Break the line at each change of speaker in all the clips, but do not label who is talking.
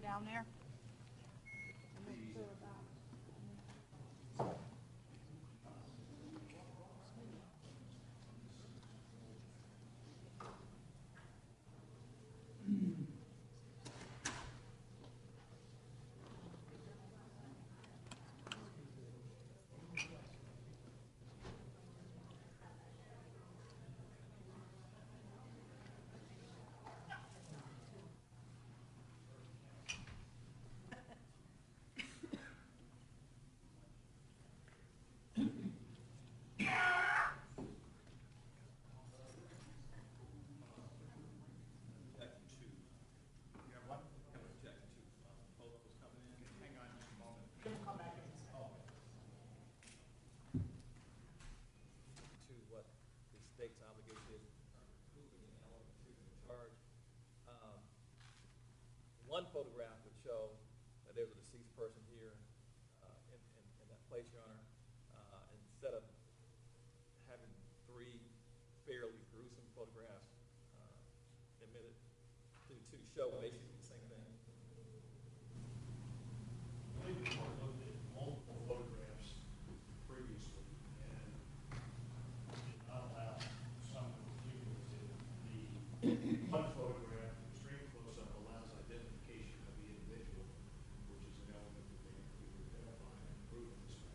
down there?
One photograph would show that there's a deceased person here in that place, Your Honor. Instead of having three fairly gruesome photographs admitted to show basically the same thing.
I believe the court looked at multiple photographs previously and did not allow some of the cumulative. The one photograph, extreme close-up, allows identification of the individual, which is an element that they identify and prove in this way.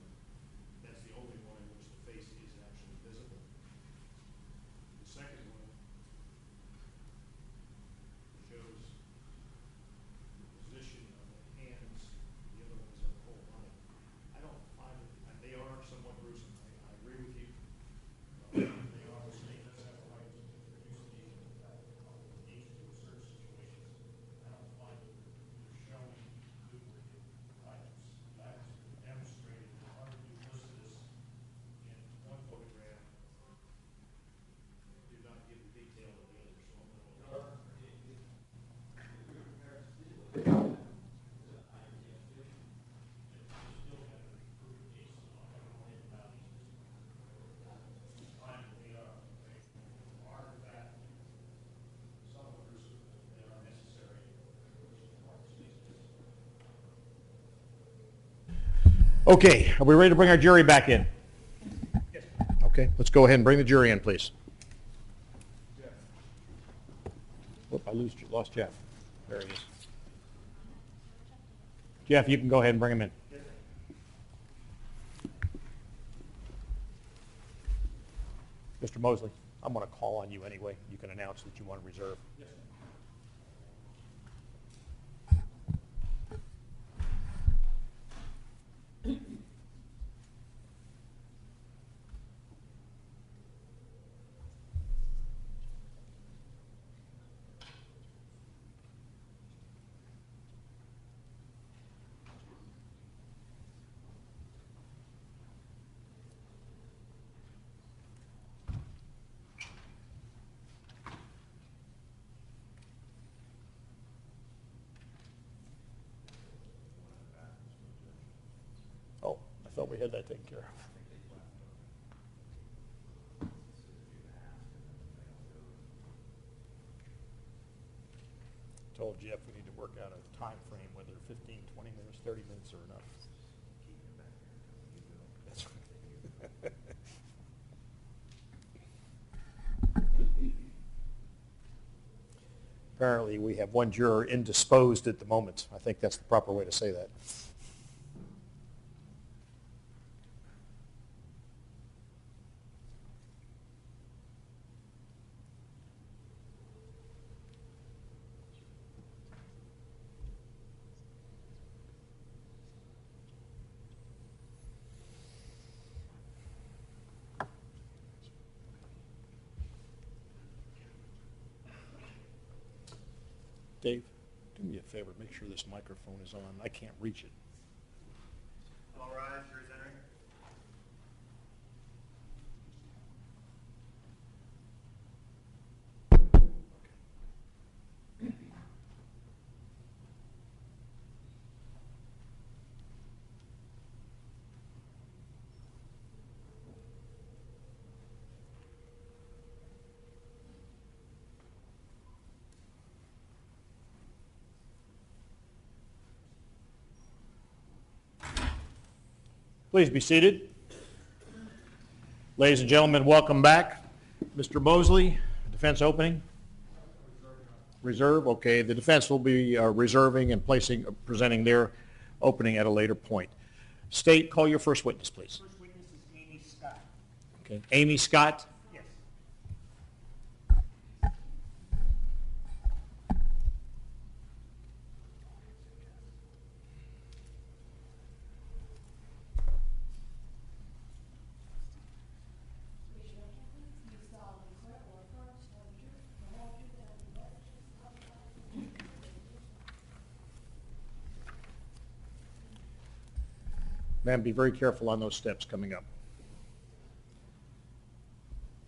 That's the only one in which the face is actually visible. The second one shows the position of the hands, the other ones are the whole body. I don't find it, they are somewhat gruesome. I agree with you. They are, the state does have a right to introduce the agent to a certain situations. I don't find it showing duplicate items. That demonstrated the utter duplicitous in one photograph. Did not give the detail of the other, so I'm going to
Okay, are we ready to bring our jury back in?
Yes.
Okay, let's go ahead and bring the jury in, please. Whoop, lost Jeff. There he is. Jeff, you can go ahead and bring him in.
Yes, sir.
Mr. Mosley, I'm going to call on you anyway. You can announce that you want to reserve.
Yes, sir.
Oh, I thought we had that taken care of. Told Jeff we need to work out a time frame, whether 15, 20 minutes, 30 minutes or enough. That's right. Apparently we have one juror indisposed at the moment. I think that's the proper way to say that. Dave, do me a favor, make sure this microphone is on. I can't reach it.
All rise, jury's entering.
Please be seated. Ladies and gentlemen, welcome back. Mr. Mosley, defense opening? Reserve, okay. The defense will be reserving and presenting their opening at a later point. State, call your first witness, please.
First witness is Amy Scott.
Okay. Amy Scott?
Yes.
Ma'am, be very careful on those steps coming up.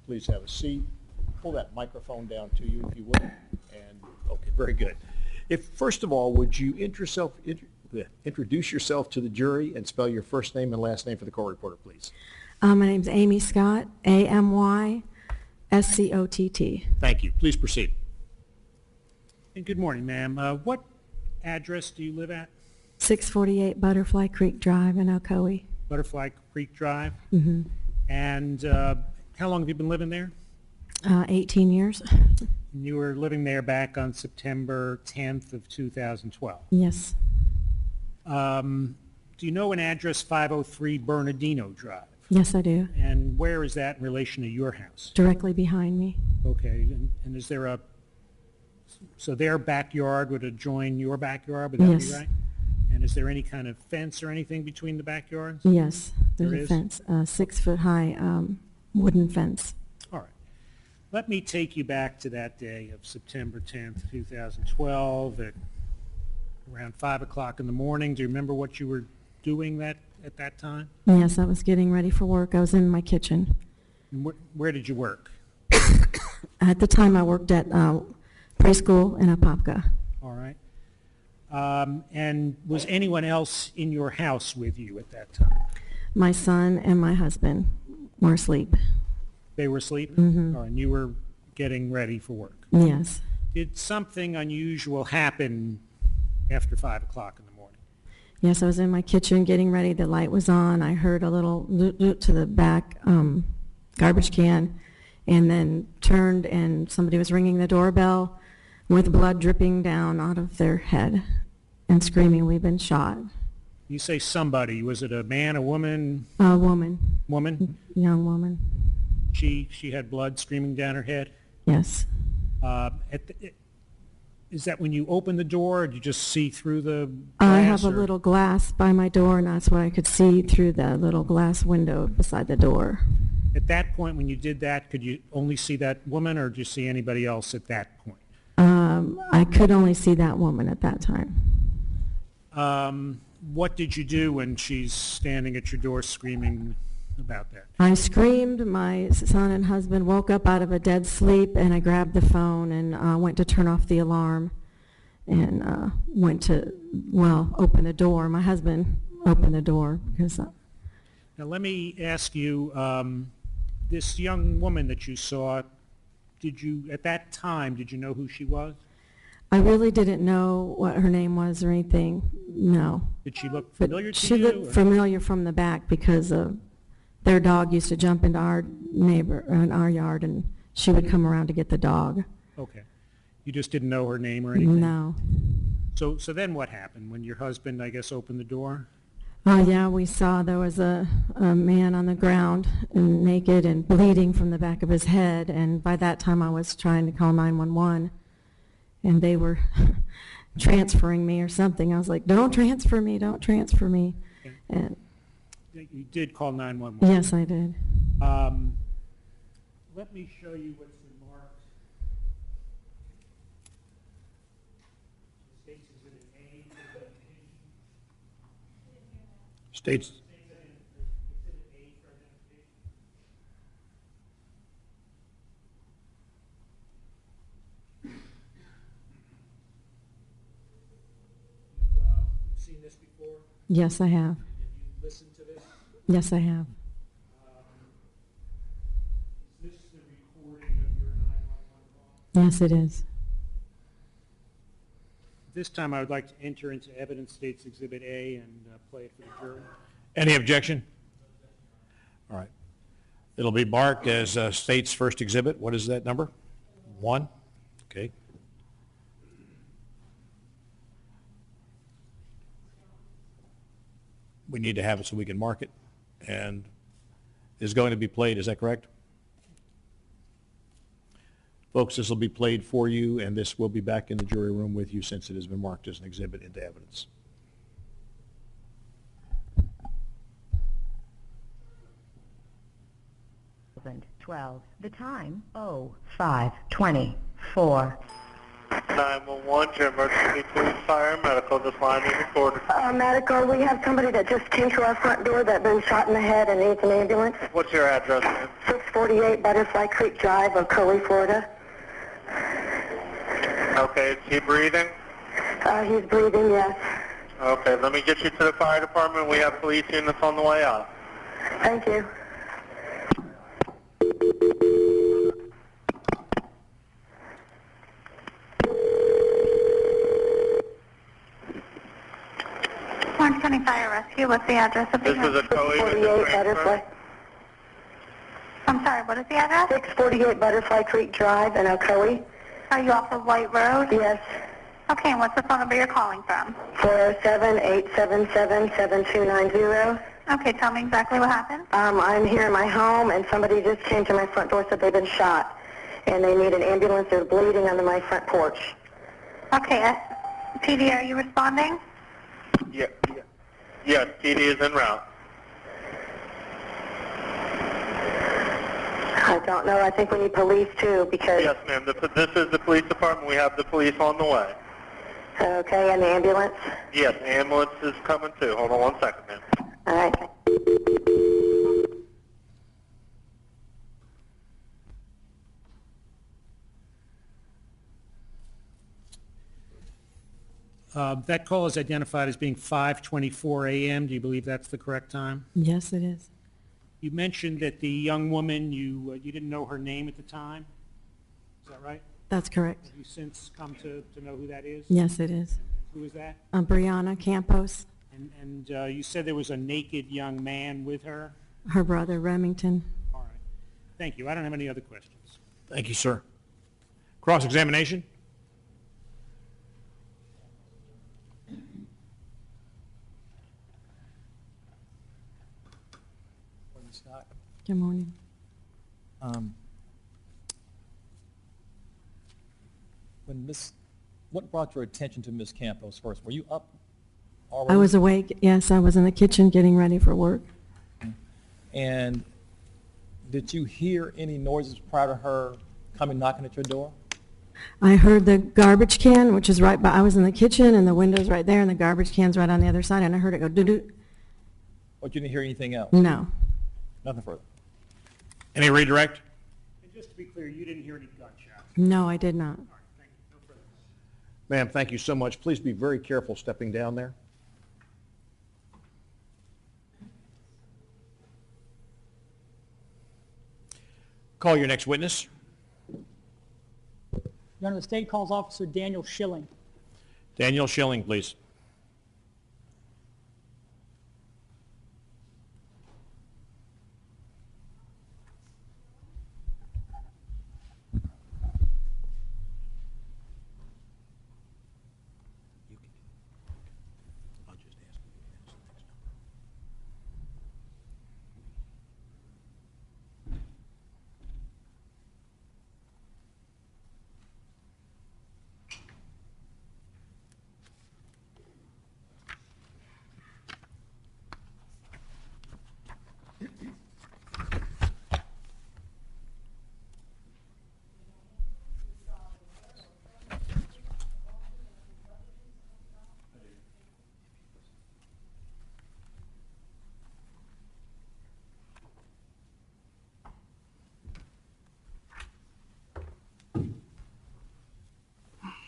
Please have a seat. Pull that microphone down to you if you would. And, okay, very good. First of all, would you introduce yourself to the jury and spell your first name and last name for the court reporter, please?
My name's Amy Scott, Amyscott.
Thank you. Please proceed.
And good morning, ma'am. What address do you live at?
648 Butterfly Creek Drive in Ocoee.
Butterfly Creek Drive.
Mm-hmm.
And how long have you been living there?
18 years.
You were living there back on September 10th of 2012.
Yes.
Do you know an address 503 Bernardino Drive?
Yes, I do.
And where is that in relation to your house?
Directly behind me.
Okay. And is there so their backyard would adjoin your backyard? Would that
Yes.
be right? And is there any kind of fence or anything between the backyards?
Yes, there's
There
a
is?
fence, 6-foot-high wooden fence.
All right. Let me take you back to that day of September 10th, 2012 at around 5 o'clock in the morning. Do you remember what you were doing at that time?
Yes, I was getting ready for work. I was in my kitchen.
And where did you work?
At the time, I worked at preschool in Apopka.
All right. And was anyone else in your house with you at that time?
My son and my husband were asleep.
They were asleep?
Mhm.
All right, and you were getting ready for work.
Yes.
Did something unusual happen after 5 o'clock in the morning?
Yes, I was in my kitchen getting ready. The light was on. I heard a little loot to the back garbage can, and then turned, and somebody was ringing the doorbell with blood dripping down out of their head and screaming, "We've been shot."
You say somebody. Was it a man, a woman?
A woman,
Woman?
young woman.
She had blood streaming down her head?
Yes.
Is that when you open the door, or do you just see through the
I
glass?
have a
or-
little glass by my door, and that's what I could see through the little glass window beside the door.
At that point, when you did that, could you only see that woman, or did you see anybody else at that point?
I could only see that woman at that time.
What did you do when she's standing at your door screaming about that?
I screamed. My son and husband woke up out of a dead sleep, and I grabbed the phone and went to turn off the alarm and went to, open the door. My husband opened the door because
Now, let me ask you, this young woman that you saw, at that time, did you know who she was?
I really didn't know what her name was or anything. No.
Did she look
But
familiar to
she
you?
looked familiar from the back because their dog used to jump into our yard, and she would come around to get the dog.
Okay. You just didn't know her name or anything?
No.
So then what happened when your husband, I guess, opened the door?
Yeah, we saw there was a man on the ground and naked and bleeding from the back of his head, and by that time I was trying to call 911, and they were transferring me or something. I was like, "Don't transfer me, don't transfer me."
Okay.
And
You did call 911?
yes, I did.
Let me show you what's remarked. States Exhibit A.
States.
Exhibit A for identification. You've seen this before?
Yes, I have.
Have you listened to this?
Yes, I have.
Is this the recording of your 911 call?
Yes, it is.
This time I would like to enter into evidence States Exhibit A and play it for the jury.
Any objection? It'll be marked as State's first exhibit. What is that number? 1? Okay. We need to have it so we can mark it. And is going to be played, is that correct? Folks, this will be played for you, and this will be back in the jury room with you since it has been marked as an exhibit into evidence.
And 12. The time, 05:24.
911, your emergency police, fire, medical, this line is recorded.
Medical, we have somebody that just came to our front door that's been shot in the head and needs an ambulance.
What's your address, ma'am?
648 Butterfly Creek Drive, Ocoee, Florida.
Okay, is he breathing?
He's breathing, yes.
Okay, let me get you to the fire department. We have police units on the way out.
Thank you.
Orange County Fire Rescue, what's the address of the
This is a Ocoee
648 Butterfly.
I'm sorry, what is the address?
648 Butterfly Creek Drive in Ocoee.
Are you off of White Road?
Yes.
Okay, and what's the phone number you're calling from?
407-877-7290.
Okay, tell me exactly what happened.
I'm here in my home, and somebody just came to my front door, said they've been shot, and they need an ambulance. They're bleeding under my front porch.
Okay, PD, are you responding?
Yeah. Yes, PD is en route.
I don't know. I think we need police, too, because...
Yes, ma'am. This is the police department. We have the police on the way.
Okay, and the ambulance?
Yes, ambulance is coming too. Hold on one second, ma'am.
All right.
That call is identified as being 5:24 a.m. Do you believe that's the correct time?
Yes, it is.
You mentioned that the young woman, you didn't know her name at the time. Is that right?
That's correct.
Have you since come to know who that is?
Yes, it is.
Who is that?
Briana Campos,
And you said there was a naked young man with her?
her brother Remington.
All right. Thank you. I don't have any other questions.
Thank you, sir. Cross-examination?
Good morning.
What brought your attention to Miss Campos first? Were you up already?
I was awake. Yes, I was in the kitchen getting ready for work.
And did you hear any noises prior to her coming knocking at your door?
I heard the garbage can, which is right by, I was in the kitchen and the window's right there and the garbage can's right on the other side, and I heard it go doo-doo.
But you didn't hear anything else?
No.
Nothing further?
Any redirect?
And just to be clear, you didn't hear any gunshots?
No, I did not.
All right. Thank you. No further.
Ma'am, thank you so much. Please be very careful stepping down there. Call your next witness.
Your Honor, the state calls Officer Daniel Schilling.
Daniel Schilling, please.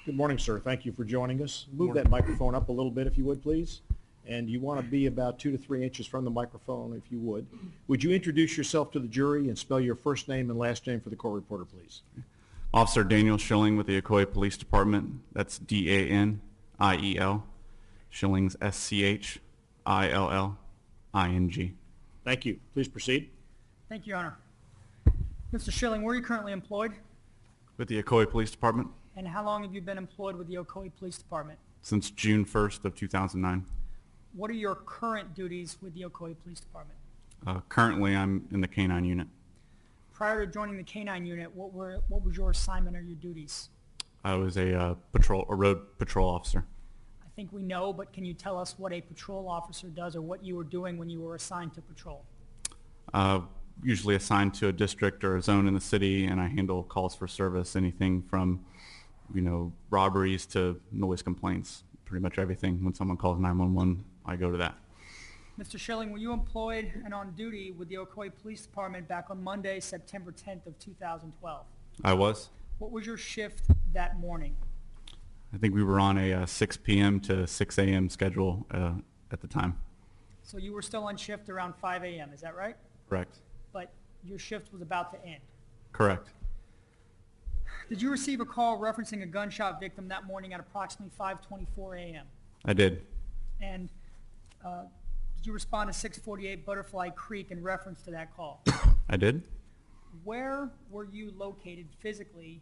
Good morning, sir. Thank you for joining us. Move that microphone up a little bit if you would, please. And you want to be about 2 to 3 inches from the microphone if you would. Would you introduce yourself to the jury and spell your first name and last name for the court reporter, please?
Officer Daniel Schilling with the Ocoee Police Department. That's D-A-N-I-E-L. Schilling's S-C-H-I-L-L-I-N-G.
Thank you. Please proceed.
Thank you, Your Honor. Mr. Schilling, where are you currently employed?
With the Ocoee Police Department
And how long have you been employed with the Ocoee Police Department?
since June 1st of 2009.
What are your current duties with the Ocoee Police Department?
Currently, I'm in the K-9 unit.
Prior to joining the K-9 unit, what was your assignment or your duties?
I was a road patrol officer.
I think we know, but can you tell us what a patrol officer does or what you were doing when you were assigned to patrol?
Usually assigned to a district or a zone in the city, and I handle calls for service, anything from, robberies to noise complaints. Pretty much everything. When someone calls 911, I go to that.
Mr. Schilling, were you employed and on duty with the Ocoee Police Department back on Monday, September 10th of 2012?
I was.
What was your shift that morning?
I think we were on a 6 p.m. to 6 a.m. schedule at the time.
So you were still on shift around 5 a.m., is that right?
Correct.
But your shift was about to end.
Correct.
Did you receive a call referencing a gunshot victim that morning at approximately 5:24 a.m.?
I did.
And did you respond to 648 Butterfly Creek in reference to that call?
I did.
Where were you located physically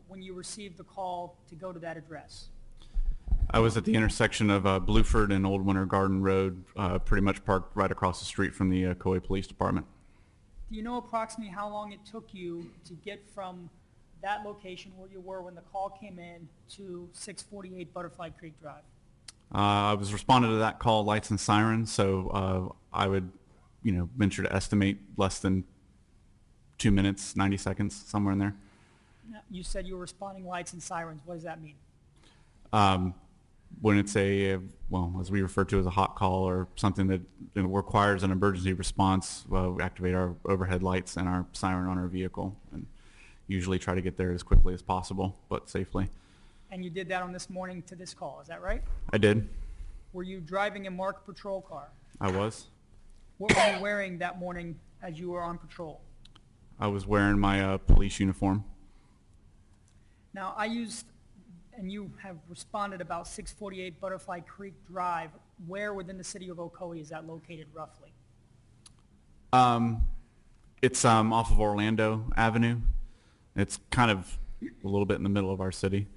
when you received the call to go to that address?
I was at the intersection of Blueford and Old Winter Garden Road, pretty much parked right across the street from the Ocoee Police Department.
Do you know approximately how long it took you to get from that location where you were when the call came in to 648 Butterfly Creek Drive?
I was responding to that call, lights and sirens, so I would, venture to estimate less than 2 minutes, 90 seconds, somewhere in there.
Now, you said you were responding lights and sirens. What does that mean?
When it's as we refer to as a hot call or something that requires an emergency response, we activate our overhead lights and our siren on our vehicle and usually try to get there as quickly as possible, but safely.
And you did that on this morning to this call, is that right?
I did.
Were you driving a marked patrol car?
I was.
What were you wearing that morning as you were on patrol?
I was wearing my police uniform.
Now, and you have responded about 648 Butterfly Creek Drive. Where within the city of Ocoee is that located roughly?
It's off of Orlando Avenue. It's kind of a little bit in the middle of our city.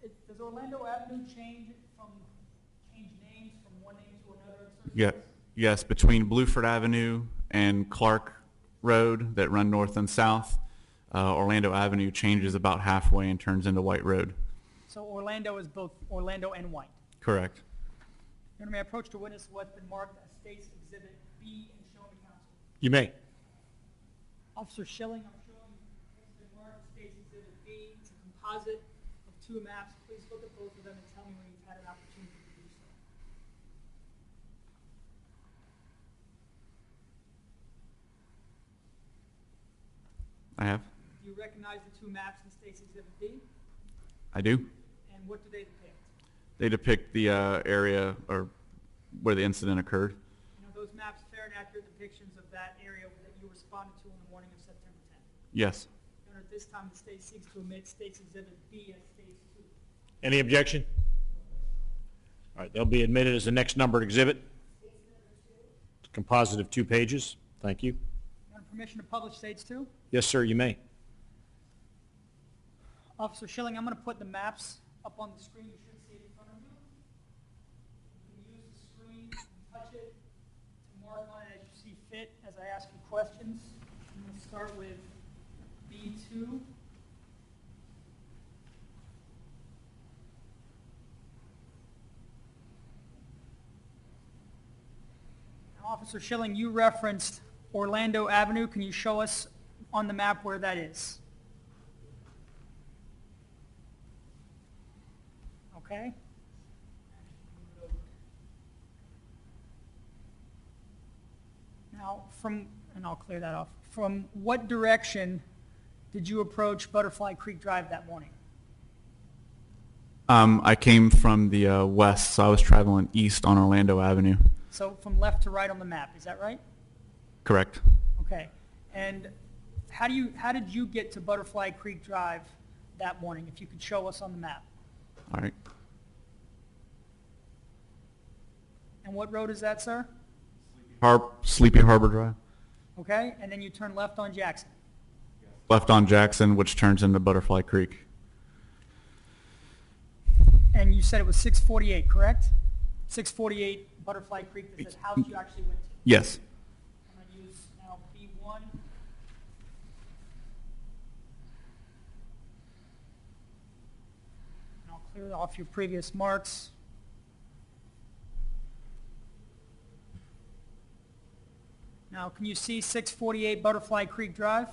Does Orlando Avenue change names from one name to another?
Yeah, yes, between Blueford Avenue and Clark Road that run north and south, Orlando Avenue changes about halfway and turns into White Road.
So Orlando is both Orlando and White?
Correct.
Your Honor, may I approach the witness who has been marked as State's Exhibit B and shown to counsel?
You may.
Officer Schilling, I'm showing what's been marked as State's Exhibit B. It's a composite of two maps. Please look at both of them and tell me when you've had an opportunity to do so.
I have.
Do you recognize the two maps in State's Exhibit B?
I do.
And what do they depict?
They depict the area or where the incident occurred.
You know, those maps fair and accurate depictions of that area that you responded to on the morning of September 10th.
Yes.
Your Honor, at this time, the state seeks to omit State's Exhibit B as State's 2.
Any objection? All right, they'll be admitted as the next numbered exhibit. It's a composite of 2 pages. Thank you.
Your Honor, permission to publish State's 2?
Yes, sir, you may.
Officer Schilling, I'm going to put the maps up on the screen. You should see it in front of you. You can use the screen and touch it to mark on it as you see fit as I ask you questions. I'm going to start with B2. Now, Officer Schilling, you referenced Orlando Avenue. Can you show us on the map where that is? Okay. Now, and I'll clear that off. From what direction did you approach Butterfly Creek Drive that morning?
I came from the west, so I was traveling east on Orlando Avenue.
So from left to right on the map, is that right?
Correct.
Okay. And how did you get to Butterfly Creek Drive that morning, if you could show us on the map?
All right.
And what road is that, sir?
Sleepy Harbor Drive.
Okay, and then you turn left on Jackson.
Left on Jackson, which turns into Butterfly Creek.
And you said it was 648, correct? 648 Butterfly Creek is the house you actually went to.
Yes.
I'm going to use now B1. And I'll clear off your previous marks. Now, can you see 648 Butterfly Creek Drive?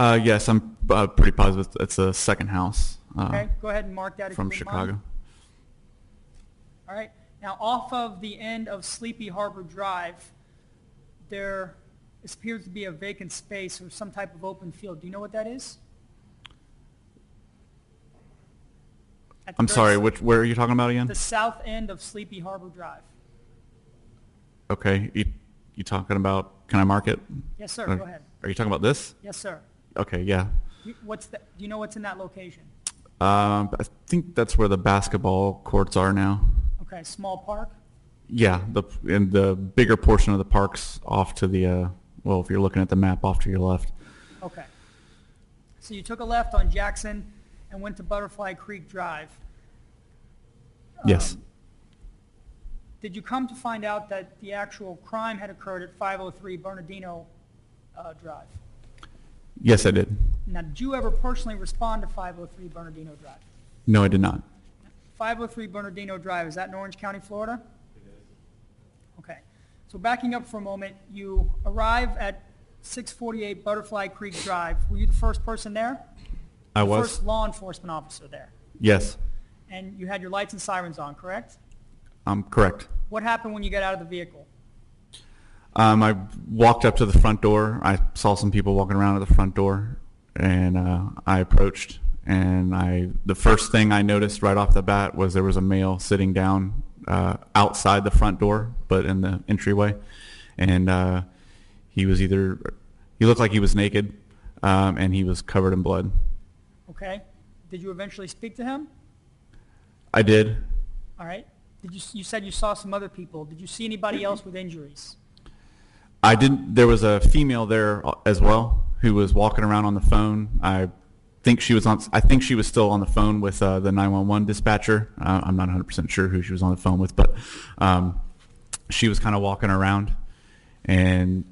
Yes, I'm pretty positive it's the second house.
Okay, go ahead and mark that if
from
you wouldn't mind.
Chicago.
All right. Now, off of the end of Sleepy Harbor Drive, there appears to be a vacant space or some type of open field. Do you know what that is? At the
I'm
very
sorry,
s-
where are you talking about again?
The south end of Sleepy Harbor Drive.
Okay, you talking about, can I mark it?
Yes, sir.
Or-
Go ahead.
Are you talking about this?
Yes, sir.
Okay, yeah.
Do you know what's in that location?
I think that's where the basketball courts are now.
Okay, small park.
Yeah, and the bigger portion of the park's off to the, well, if you're looking at the map, off to your left.
Okay. So you took a left on Jackson and went to Butterfly Creek Drive.
Yes.
Did you come to find out that the actual crime had occurred at 503 Bernardino Drive?
Yes, I did.
Now, did you ever personally respond to 503 Bernardino Drive?
No, I did not.
503 Bernardino Drive, is that in Orange County, Florida? It is. Okay. So backing up for a moment, you arrive at 648 Butterfly Creek Drive. Were you the first person there?
I
The
was.
first law enforcement officer there.
Yes,
And you had your lights and sirens on, correct?
correct.
What happened when you got out of the vehicle?
I walked up to the front door. I saw some people walking around at the front door, and I approached. And the first thing I noticed right off the bat was there was a male sitting down outside the front door, but in the entryway. And he looked like he was naked, and he was covered in blood.
Okay. Did you eventually speak to him?
I did.
All right. You said you saw some other people. Did you see anybody else with injuries?
I didn't. There was a female there as well who was walking around on the phone. I think she was still on the phone with the 911 dispatcher. I'm not 100% sure who she was on the phone with, but she was kind of walking around, and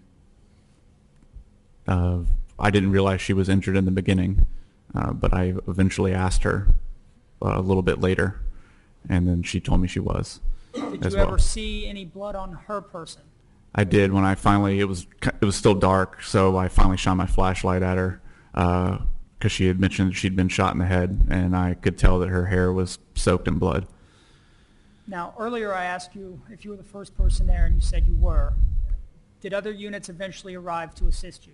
I didn't realize she was injured in the beginning, but I eventually asked her a little bit later, and then she told me she was.
Did
as
you
well.
ever see any blood on her person?
I did when it was still dark, so I finally shone my flashlight at her because she had mentioned that she'd been shot in the head, and I could tell that her hair was soaked in blood.
Now, earlier I asked you if you were the first person there, and you said you were. Did other units eventually arrive to assist you?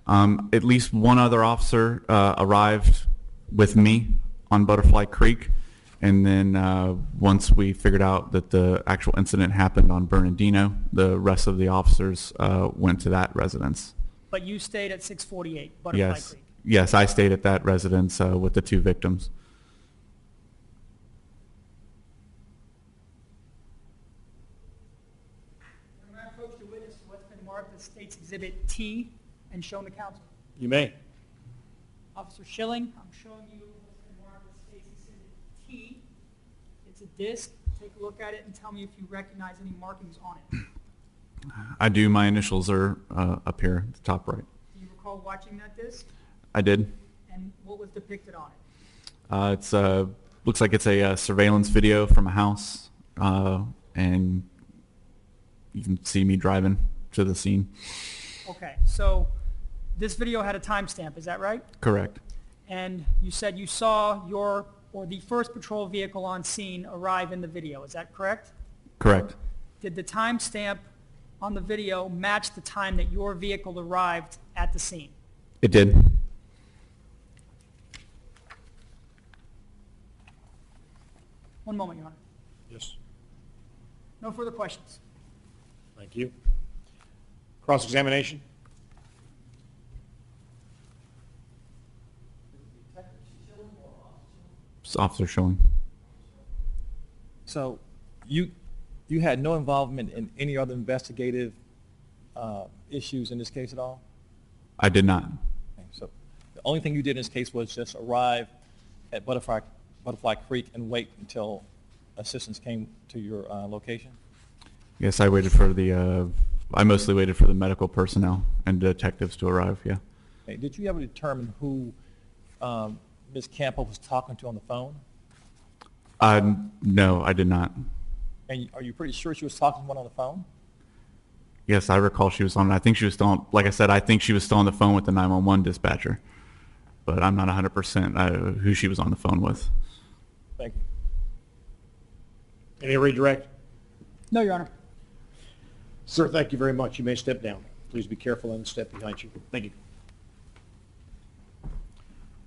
At least one other officer arrived with me on Butterfly Creek, and then once we figured out that the actual incident happened on Bernardino, the rest of the officers went to that residence.
But you stayed at 648 Butterfly
Yes.
Creek.
Yes, I stayed at that residence with the two victims.
I'm going to approach the witness to what's been marked as State's Exhibit T and shown to counsel.
You may.
Officer Schilling, I'm showing you what's been marked as State's Exhibit T. It's a disc. Take a look at it and tell me if you recognize any markings on it.
I do. My initials are up here at the top right.
Do you recall watching that disc?
I did.
And what was depicted on it?
It's looks like it's a surveillance video from a house, and you can see me driving to the scene.
Okay, so this video had a timestamp, is that right?
Correct.
And you said you saw the first patrol vehicle on scene arrive in the video, is that correct?
Correct.
Did the timestamp on the video match the time that your vehicle arrived at the scene?
It did.
One moment, Your Honor.
Yes.
No further questions.
Thank you. Cross-examination?
It's Officer Schilling.
So you had no involvement in any other investigative issues in this case at all?
I did not.
Okay, so the only thing you did in this case was just arrive at Butterfly Creek and wait until assistance came to your location?
Yes, I waited for I mostly waited for the medical personnel and detectives to arrive, yeah.
Okay, did you ever determine who Ms. Campos was talking to on the phone?
No, I did not.
And are you pretty sure she was talking to one on the phone?
Yes, I recall she was on. I think she was still on, like I said, I think she was still on the phone with the 911 dispatcher. But I'm not 100% who she was on the phone with.
Thank you.
Any redirect?
No, Your Honor.
Sir, thank you very much. You may step down. Please be careful and step behind you. Thank you.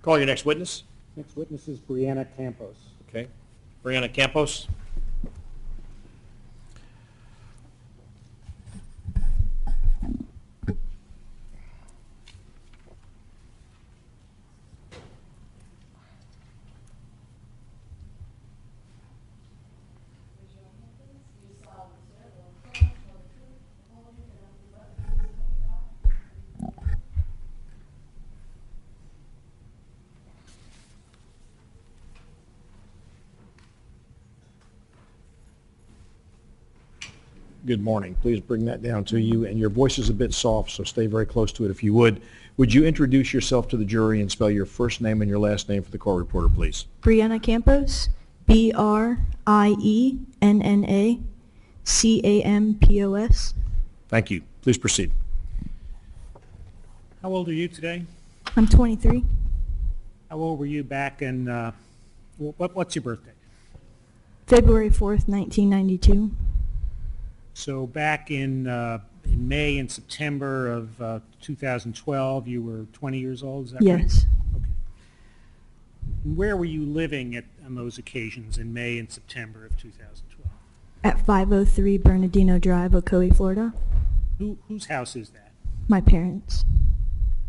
Call your next witness.
Next witness is Briana Campos.
Okay. Briana Campos. Good morning. Please bring that down to you. And your voice is a bit soft, so stay very close to it if you would. Would you introduce yourself to the jury and spell your first name and your last name for the court reporter, please?
Briana Campos, Brienna Campos.
Thank you. Please proceed.
How old are you today?
I'm 23.
How old were you back in, what's your birthday?
February 4th, 1992.
So back in May and September of 2012, you were 20 years old, is that right?
Yes.
Okay. And where were you living on those occasions in May and September of 2012?
At 503 Bernardino Drive, Ocoee, Florida.
Whose house is that?
My parents.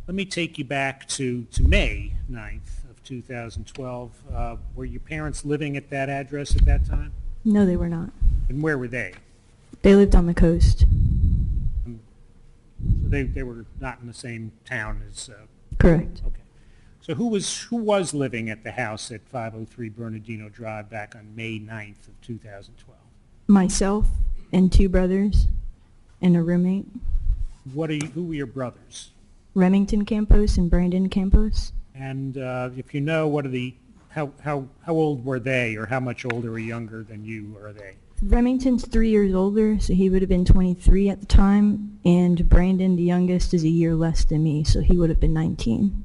Let me take you back to May 9th of 2012. Were your parents living at that address at that time?
No, they were not.
And where were they?
They lived on the coast.
So they were not in the same town as...
Correct.
Okay. So who was living at the house at 503 Bernardino Drive back on May 9th of 2012?
Myself and two brothers and a roommate.
Who were your brothers?
Remington Campos and Brandon Campos.
And if you know, how old were they, or how much older or younger than you are they?
Remington's 3 years older, so he would have been 23 at the time, and Brandon, the youngest, is a year less than me, so he would have been 19.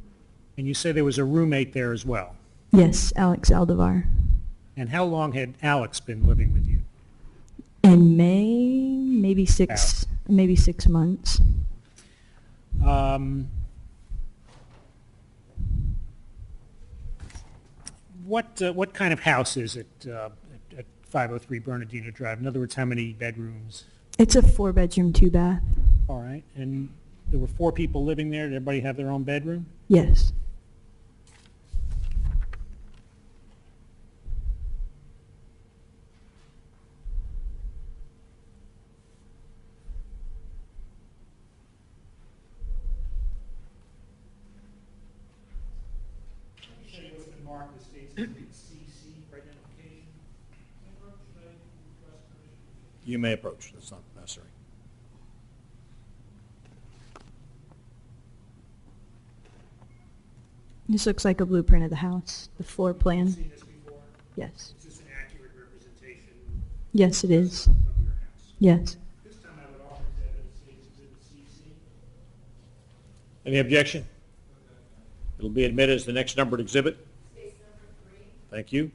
And you say there was a roommate there as well?
Yes, Alex Zaldivar.
And how long had Alex been living with you?
In May, maybe 6 months.
What kind of house is it at 503 Bernardino Drive? In other words, how many bedrooms?
It's a 4-bedroom, 2-bath.
All right. And there were 4 people living there. Did everybody have their own bedroom?
Yes.
You may approach. That's not necessary.
This looks like a blueprint of the house, the floor plan.
Seen this before?
Yes.
Is this an accurate representation
Yes, it is.
of your house?
Yes.
This time I would offer that it's Exhibit CC.
Any objection? It'll be admitted as the next numbered exhibit.
Case number 3.
Thank you.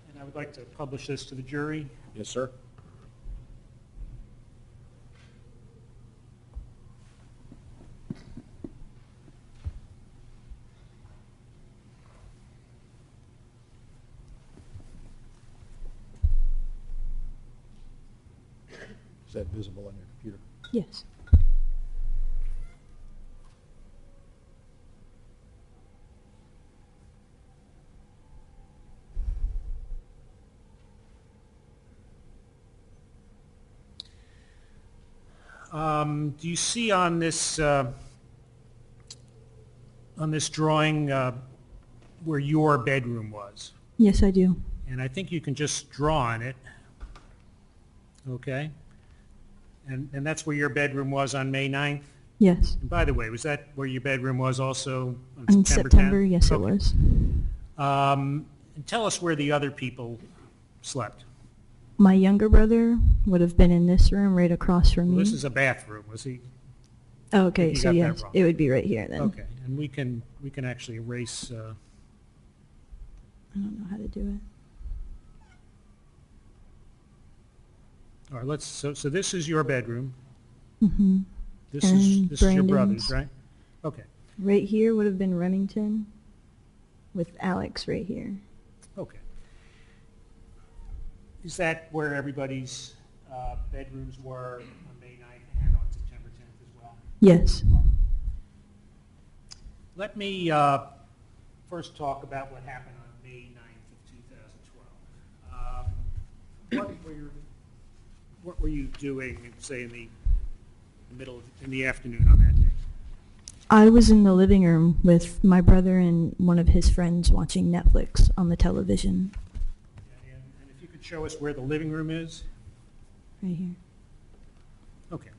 And I would like to publish this to the jury.
Yes, sir. Is that visible on your computer?
Yes.
do you see on this drawing where your bedroom was?
Yes, I do.
And I think you can just draw on it. Okay? And that's where your bedroom was on May 9th?
Yes.
And by the way, was that where your bedroom was also on
In
September 10th?
September, yes, it
Okay.
was.
And tell us where the other people slept.
My younger brother would have been in this room right across from
Well,
me.
this is a bathroom, was he?
Oh, okay,
you
so
got that
yes,
wrong.
it would be right here then.
Okay, and we can actually erase,
I don't know how to do it.
all right, so this is your bedroom.
Mm-hmm.
This
And
is your brother's,
Brandon's.
right? Okay,
Right here would have been Remington with Alex right here.
okay. Is that where everybody's bedrooms were on May 9th and on September 10th as well?
Yes.
Let me first talk about what happened on May 9th of 2012. What were you doing, say, in the afternoon on that day?
I was in the living room with my brother and one of his friends watching Netflix on the television.
And if you could show us where the living room is?
Right here.
Okay.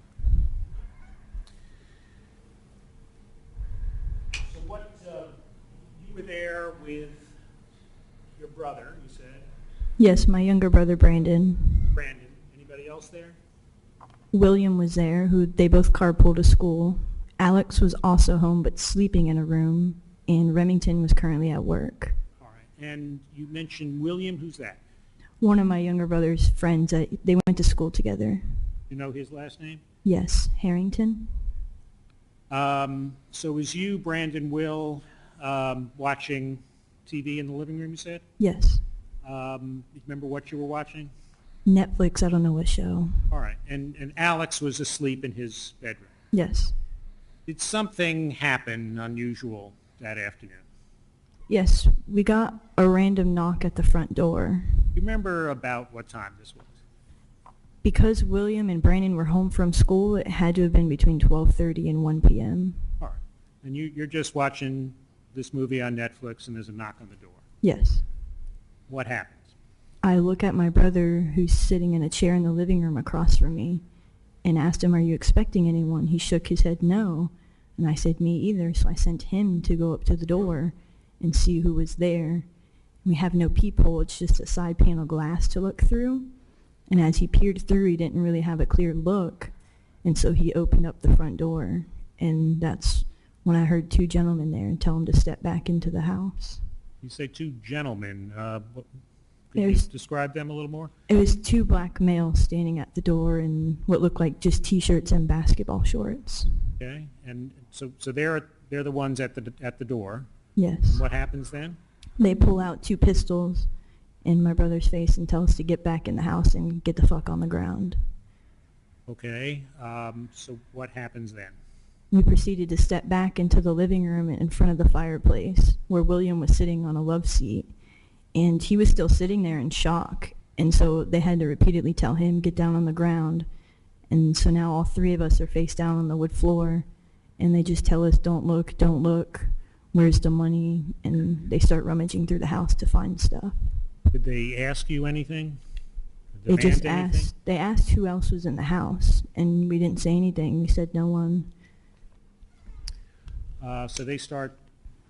So what, you were there with your brother, you said,
Yes, my younger brother Brandon.
Brandon. Anybody else there?
William was there, who they both carpooled to school. Alex was also home but sleeping in a room, and Remington was currently at work.
All right. And you mentioned William. Who's that?
One of my younger brother's friends, they went to school together.
You know his last name?
Yes, Harrington.
So was you, Brandon, Will, watching TV in the living room, you said?
Yes.
You remember what you were watching?
Netflix, I don't know what show.
All right. And Alex was asleep in his bedroom.
Yes.
Did something happen unusual that afternoon?
Yes, we got a random knock at the front door.
You remember about what time this was?
Because William and Brandon were home from school, it had to have been between 12:30 and 1 p.m.
All right. And you're just watching this movie on Netflix and there's a knock on the door.
Yes.
What happens?
I look at my brother who's sitting in a chair in the living room across from me and asked him, "Are you expecting anyone?" He shook his head no. And I said, "Me either." So I sent him to go up to the door and see who was there. We have no peephole, it's just a side panel glass to look through. And as he peered through, he didn't really have a clear look. And so he opened up the front door. And that's when I heard two gentlemen there and tell him to step back into the house.
You say two gentlemen. Could
There's-
you describe them a little more?
It was two black males standing at the door in what looked like just T-shirts and basketball shorts.
Okay. And so they're the ones at the door.
Yes.
What happens then?
They pull out two pistols in my brother's face and tell us to get back in the house and get the fuck on the ground.
Okay. So what happens then?
We proceeded to step back into the living room in front of the fireplace where William was sitting on a love seat. And he was still sitting there in shock. And so they had to repeatedly tell him, "Get down on the ground." And so now all three of us are face down on the wood floor. And they just tell us, "Don't look, don't look. Where's the money?" And they start rummaging through the house to find stuff.
Did they ask you anything?
They just
Demand anything?
they asked who else was in the house. And we didn't say anything. We said no one.
So they start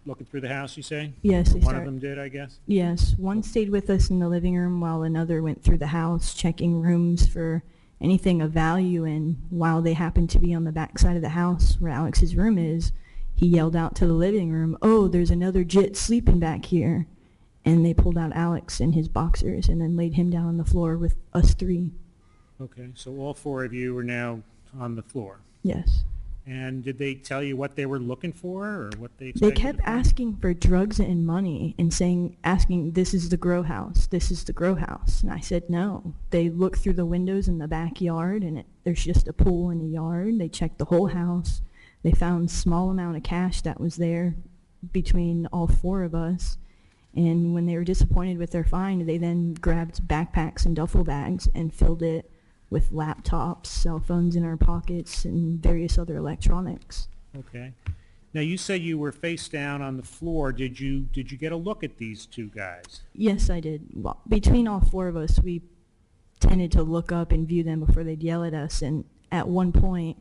looking through the house, you say?
Yes, they
One
start.
of them did, I guess?
Yes, one stayed with us in the living room while another went through the house checking rooms for anything of value, and while they happened to be on the back side of the house where Alex's room is, he yelled out to the living room, "Oh, there's another jit sleeping back here." And they pulled out Alex in his boxers and then laid him down on the floor with us three.
Okay, so all four of you are now on the floor.
Yes.
And did they tell you what they were looking for or what they
They
expected?
kept
to find?
asking for drugs and money and asking, "This is the grow house, this is the grow house." And I said no. They looked through the windows in the backyard and there's just a pool in the yard. They checked the whole house. They found small amount of cash that was there between all four of us. And when they were disappointed with their find, they then grabbed backpacks and duffel bags and filled it with laptops, cell phones in our pockets, and various other electronics.
Okay. Now, you say you were face down on the floor. Did you get a look at these two guys?
Yes, I did. Well, between all four of us, we tended to look up and view them before they'd yell at us, and at one point,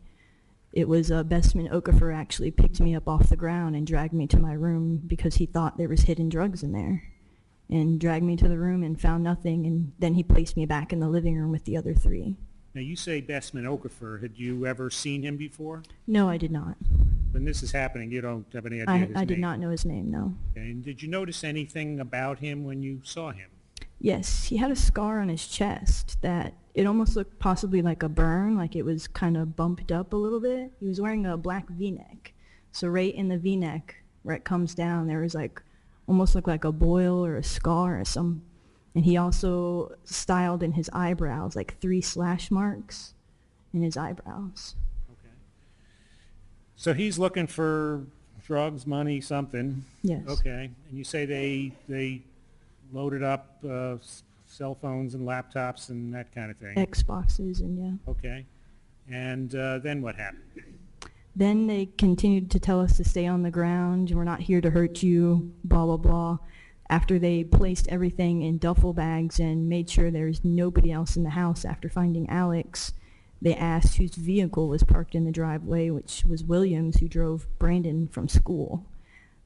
it was Bessman Okafor actually picked me up off the ground and dragged me to my room because he thought there was hidden drugs in there, and dragged me to the room and found nothing, and then he placed me back in the living room with the other three.
Now, you say Bessman Okafor. Had you ever seen him before?
No, I did not.
When this is happening, you don't have any idea his name?
I did not know his name, no.
Okay. And did you notice anything about him when you saw him?
Yes, he had a scar on his chest that it almost looked possibly like a burn, like it was kind of bumped up a little bit. He was wearing a black V-neck. So right in the V-neck, where it comes down, there was like, almost looked like a boil or a scar or some. And he also styled in his eyebrows, like 3 slash marks in his eyebrows.
Okay. So he's looking for drugs, money, something.
Yes.
Okay. And you say they loaded up cell phones and laptops and that kind of thing.
Xboxes and yeah.
Okay. And then what happened?
Then they continued to tell us to stay on the ground. We're not here to hurt you, blah, blah, blah. After they placed everything in duffel bags and made sure there's nobody else in the house after finding Alex, they asked whose vehicle was parked in the driveway, which was Williams, who drove Brandon from school.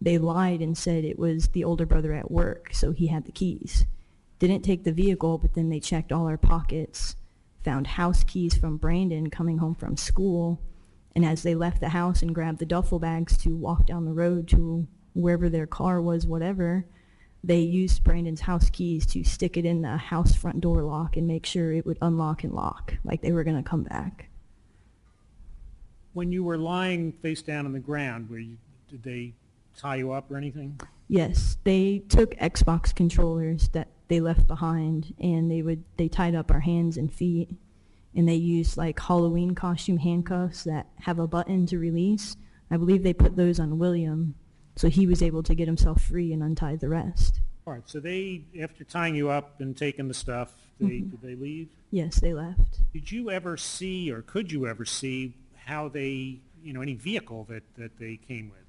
They lied and said it was the older brother at work, so he had the keys. Didn't take the vehicle, but then they checked all our pockets, found house keys from Brandon coming home from school, and as they left the house and grabbed the duffel bags to walk down the road to wherever their car was, whatever, they used Brandon's house keys to stick it in the house front door lock and make sure it would unlock and lock, like they were going to come back.
When you were lying face down on the ground, did they tie you up or anything?
Yes, they took Xbox controllers that they left behind, and they tied up our hands and feet, and they used like Halloween costume handcuffs that have a button to release. I believe they put those on William, so he was able to get himself free and untie the rest.
All right, so they, after tying you up and taking the stuff, did they leave?
Yes, they left.
Did you ever see, or could you ever see, how they, any vehicle that they came with?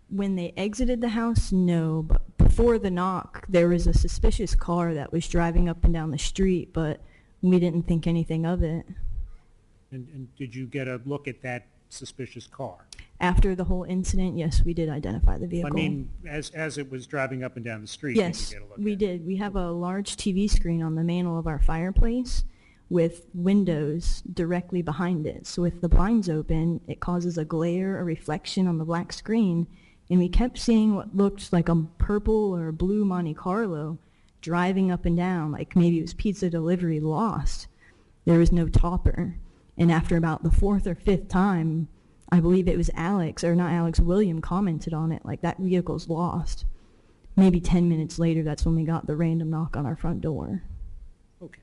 When they exited the house, no, but before the knock, there was a suspicious car that was driving up and down the street, but we didn't think anything of it.
And did you get a look at that suspicious car?
After the whole incident, yes, we did identify the vehicle.
I mean, as it was driving up and down the street,
yes,
did you get a look
we
at
did. We have a large TV screen on the mantle of our fireplace with windows directly behind it. So if the blinds open, it causes a glare, a reflection on the black screen, and we kept seeing what looked like a purple or blue Monte Carlo driving up and down, like maybe it was pizza delivery lost. There was no topper. And after about the 4th or 5th time, I believe it was William commented on it, like that vehicle's lost. Maybe 10 minutes later, that's when we got the random knock on our front door.
Okay.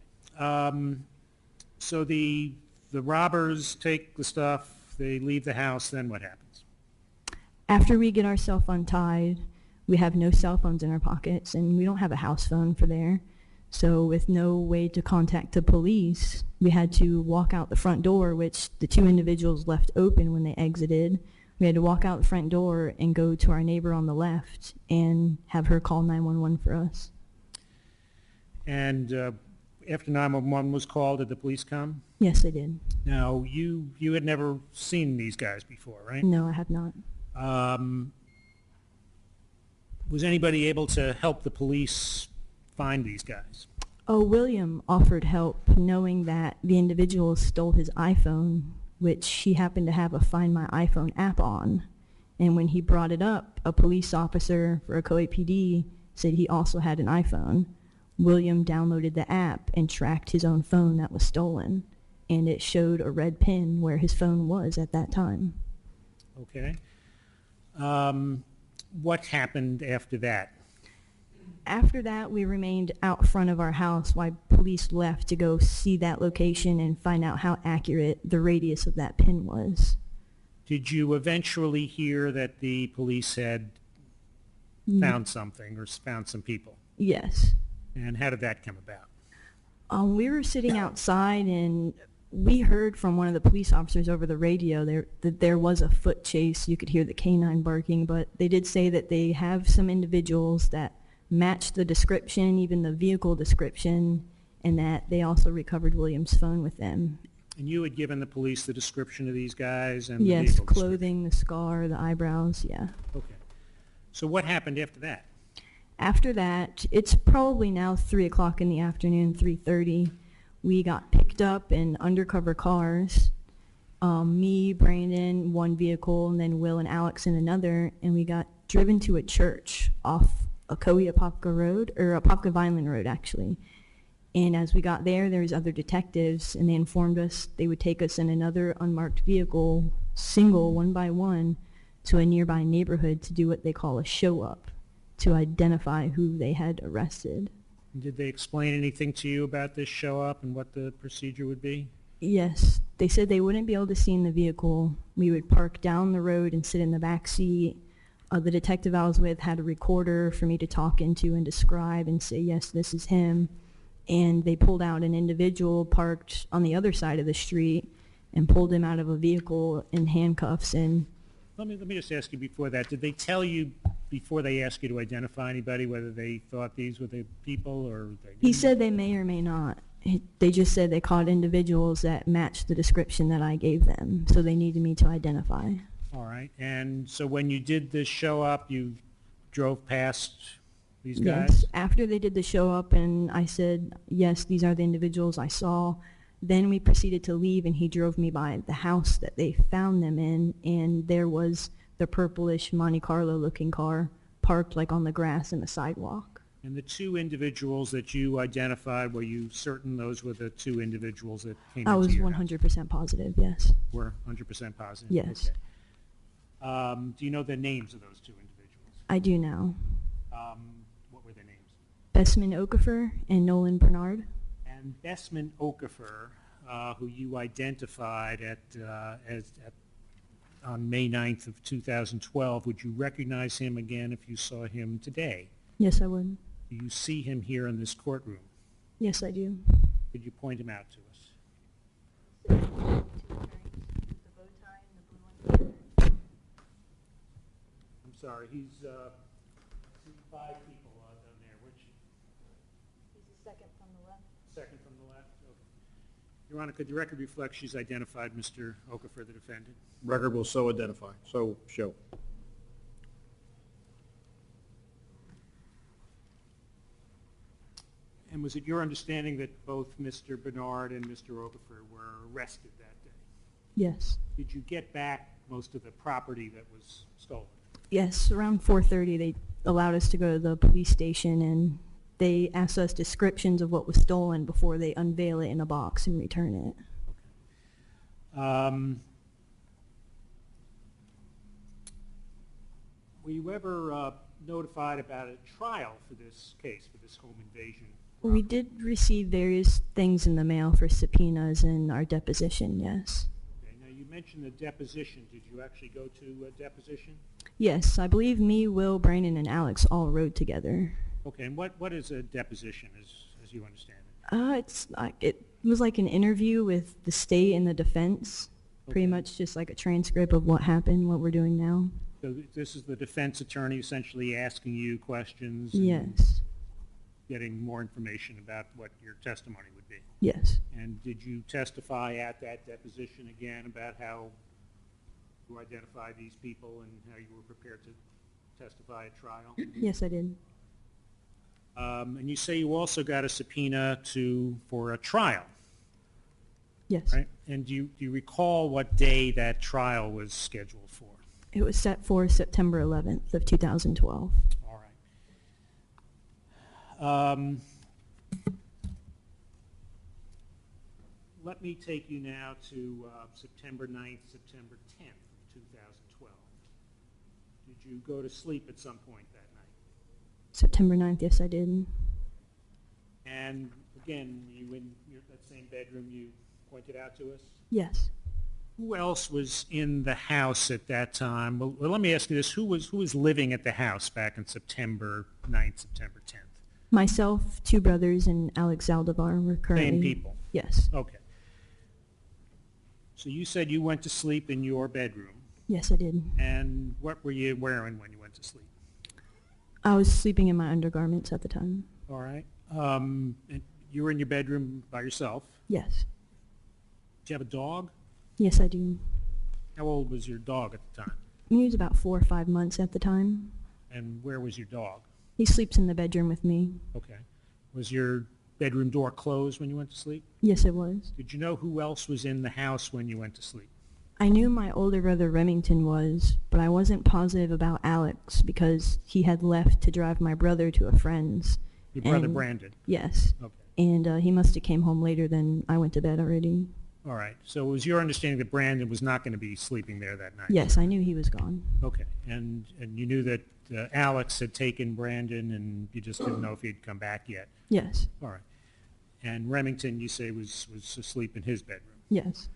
So the robbers take the stuff, they leave the house, then what happens?
After we get ourselves untied, we have no cell phones in our pockets, and we don't have a house phone for there. So with no way to contact the police, we had to walk out the front door, which the 2 individuals left open when they exited. We had to walk out the front door and go to our neighbor on the left and have her call 911 for us.
And after 911 was called, did the police come?
Yes, they did.
Now, you had never seen these guys before, right?
No, I have not.
Was anybody able to help the police find these guys?
Oh, William offered help, knowing that the individual stole his iPhone, which he happened to have a Find My iPhone app on. And when he brought it up, a police officer for a co-APD said he also had an iPhone. William downloaded the app and tracked his own phone that was stolen, and it showed a red pin where his phone was at that time.
Okay. What happened after that?
After that, we remained out front of our house while police left to go see that location and find out how accurate the radius of that pin was.
Did you eventually hear that the police had found something or found some people?
Yes.
And how did that come about?
We were sitting outside, and We heard from one of the police officers over the radio that there was a foot chase. You could hear the canine barking, but they did say that they have some individuals that matched the description, even the vehicle description, and that they also recovered William's phone with them.
And you had given the police the description of these guys and the
Yes,
vehicle description?
clothing, the scar, the eyebrows, yeah.
Okay. So what happened after that?
After that, it's probably now 3 o'clock in the afternoon, 3:30. We got picked up in undercover cars. Me, Brandon, one vehicle, and then Will and Alex in another, and we got driven to a church off Apopka Road, or Apopka Vineland Road, actually. And as we got there was other detectives, and they informed us they would take us in another unmarked vehicle, single, one by one, to a nearby neighborhood to do what they call a show-up, to identify who they had arrested.
Did they explain anything to you about this show-up and what the procedure would be?
Yes, they said they wouldn't be able to see in the vehicle. We would park down the road and sit in the back seat. The detective I was with had a recorder for me to talk into and describe and say, yes, this is him. And they pulled out an individual parked on the other side of the street and pulled him out of a vehicle in handcuffs. And
Let me just ask you before that, did they tell you before they asked you to identify anybody whether they thought these were the people or they didn't?
he said they may or may not. They just said they caught individuals that matched the description that I gave them, so they needed me to identify.
All right, and so when you did this show-up, you drove past these guys?
Yes, after they did the show up and I said, yes, these are the individuals I saw, then we proceeded to leave and he drove me by the house that they found them in, and there was the purplish Monte Carlo looking car parked like on the grass in the sidewalk.
And the two individuals that you identified, were you certain those were the two individuals that came
I
into
was
your house?
100% positive, yes.
Were 100% positive?
Yes.
Okay. Do you know the names of those two individuals?
I do now.
What were their names?
Bessman Okafor and Nolan Bernard.
And Bessman Okafor, who you identified on May 9th of 2012, would you recognize him again if you saw him today?
Yes, I would.
Do you see him here in this courtroom?
Yes, I do.
Could you point him out to us? I'm sorry, he's 5 people down there. Which?
He's the second from the left.
Second from the left? Okay. Your Honor, could the record reflect she's identified Mr. Okafor, the defendant?
Record will so identify, so show.
And was it your understanding that both Mr. Bernard and Mr. Okafor were arrested that day?
Yes.
Did you get back most of the property that was stolen?
Yes, around 4:30 they allowed us to go to the police station and they asked us descriptions of what was stolen before they unveil it in a box and return it.
Okay. Were you ever notified about a trial for this case, for this home invasion?
We did receive various things in the mail for subpoenas and our deposition, yes.
Okay, now you mentioned the deposition. Did you actually go to a deposition?
Yes, I believe me, Will, Brandon, and Alex all rode together.
Okay, and what is a deposition as you understand it?
It's like, it was like an interview with the state and the defense, pretty
Okay.
much just like a transcript of what happened, what we're doing now.
So this is the defense attorney essentially asking you questions? And
Yes,
getting more information about what your testimony would be?
yes.
And did you testify at that deposition again about how you identified these people and how you were prepared to testify at trial?
Yes, I did.
And you say you also got a subpoena for a trial,
Yes.
right? And do you recall what day that trial was scheduled for?
It was set for September 11th of 2012.
All right. Let me take you now to September 9th, September 10th of 2012. Did you go to sleep at some point that night?
September 9th, yes, I did.
And again, you in that same bedroom you pointed out to us?
Yes.
Who else was in the house at that time? Well, let me ask you this. Who was living at the house back in September 9th, September 10th?
Myself, 2 brothers, and Alex Zaldivar were currently...
Same people?
Yes.
Okay. So you said you went to sleep in your bedroom.
Yes, I did.
And what were you wearing when you went to sleep?
I was sleeping in my undergarments at the time.
All right. And you were in your bedroom by yourself.
Yes.
Did you have a dog?
Yes, I do.
How old was your dog at the time?
He was about 4 or 5 months at the time.
And where was your dog?
He sleeps in the bedroom with me.
Okay. Was your bedroom door closed when you went to sleep?
Yes, it was.
Did you know who else was in the house when you went to sleep?
I knew my older brother Remington was, but I wasn't positive about Alex because he had left to drive my brother to a friend's.
Your brother
And-
Brandon?
Yes.
Okay.
And he must have came home later than I went to bed already.
All right. So it was your understanding that Brandon was not going to be sleeping there that night?
Yes, I knew he was gone.
Okay. And you knew that Alex had taken Brandon and you just didn't know if he'd come back yet?
Yes.
All right. And Remington, you say, was asleep in his bedroom?
Yes.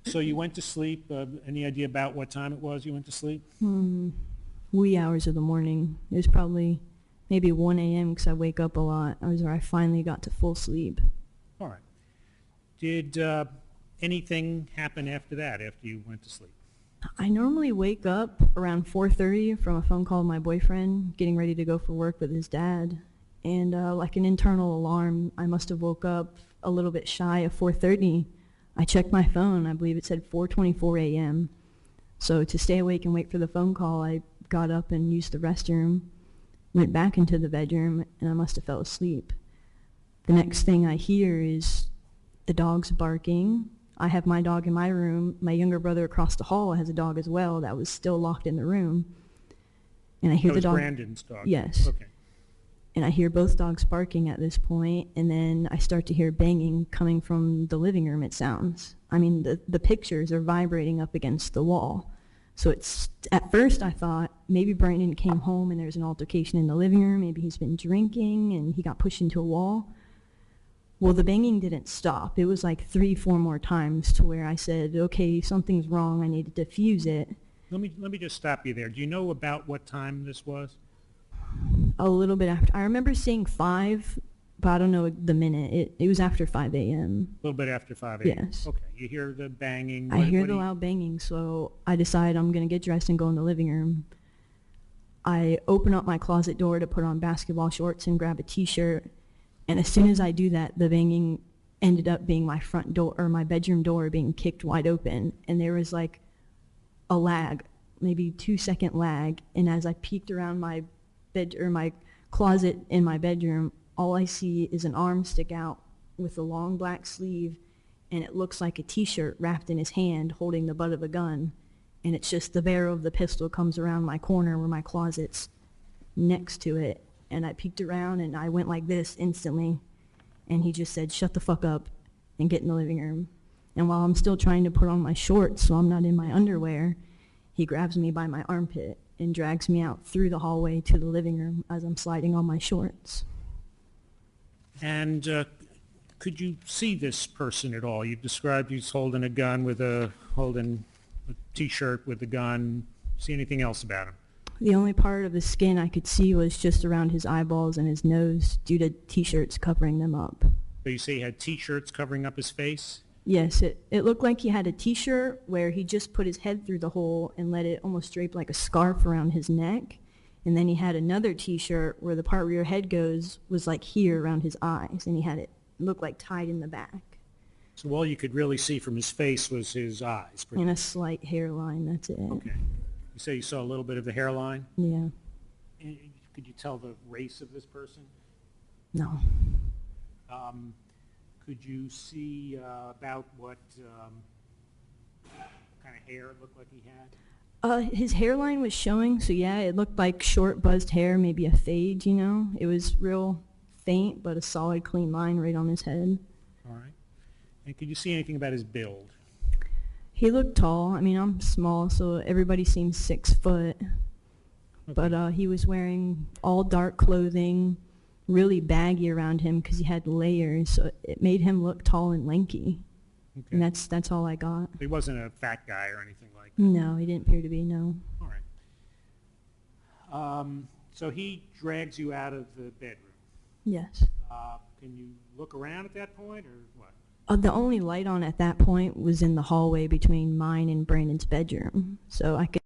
So you went to sleep. Any idea about what time it was you went to sleep?
Wee hours of the morning. It was probably maybe 1 a.m. because I wake up a lot. I was where I finally got to full sleep.
All right. Did anything happen after that, after you went to sleep?
I normally wake up around 4:30 from a phone call with my boyfriend, getting ready to go for work with his dad. And like an internal alarm, I must have woke up a little bit shy of 4:30. I checked my phone. I believe it said 4:24 a.m. So to stay awake and wait for the phone call, I got up and used the restroom, went back into the bedroom, and I must have fell asleep. The next thing I hear is the dog's barking. I have my dog in my room. My younger brother across the hall has a dog as well that was still locked in the room. And I hear
That
the
was
dog.
Brandon's dog?
Yes.
Okay.
And I hear both dogs barking at this point, and then I start to hear banging coming from the living room, it sounds. I mean, the pictures are vibrating up against the wall. So it's, at first I thought maybe Brandon came home and there's an altercation in the living room, maybe he's been drinking and he got pushed into a wall. Well, the banging didn't stop. It was like 3-4 more times to where I said, okay, something's wrong, I need to defuse it.
Let me just stop you there. Do you know about what time this was?
A little bit after. I remember saying 5, but I don't know the minute. It was after 5 a.m.
A little bit after 5 a.m.?
Yes.
Okay. You hear the banging.
I hear the
do you-
loud banging, so I decide I'm going to get dressed and go in the living room. I open up my closet door to put on basketball shorts and grab a t-shirt, and as soon as I do that, the banging ended up being my front door, or my bedroom door being kicked wide open, and there was like a lag, maybe 2-second lag, and as I peeked around my bed, or my closet in my bedroom, all I see is an arm stick out with a long black sleeve, and it looks like a t-shirt wrapped in his hand holding the butt of a gun, and it's just the barrel of the pistol comes around my corner where my closet's next to it, and I peeked around and I went like this instantly, and he just said, shut the fuck up and get in the living room. And while I'm still trying to put on my shorts so I'm not in my underwear, he grabs me by my armpit and drags me out through the hallway to the living room as I'm sliding on my shorts.
And could you see this person at all? You described he's holding a gun holding a t-shirt with a gun. See anything else about him?
The only part of the skin I could see was just around his eyeballs and his nose due to t-shirts covering them up.
So you say he had t-shirts covering up his face?
Yes, it looked like he had a t-shirt where he just put his head through the hole and let it almost drape like a scarf around his neck. And then he had another t-shirt where the part where your head goes was like here around his eyes, and he had it look like tied in the back.
So all you could really see from his face was his eyes?
And a slight hairline, that's it.
Okay. You say you saw a little bit of the hairline?
Yeah.
And could you tell the race of this person?
No.
Could you see about what kind of hair it looked like he had?
His hairline was showing, so yeah, it looked like short buzzed hair, maybe a fade, you know? It was real faint, but a solid, clean line right on his head.
All right. And could you see anything about his build?
He looked tall. I mean, I'm small, so everybody seems 6 foot.
Okay.
But he was wearing all dark clothing, really baggy around him because he had layers, so it made him look tall and lanky.
Okay.
And that's all I got.
He wasn't a fat guy or anything like that?
No, he didn't appear to be, no.
All right. So he drags you out of the bedroom.
Yes.
Can you look around at that point, or what?
The only light on at that point was in the hallway between mine and Brandon's bedroom, so I could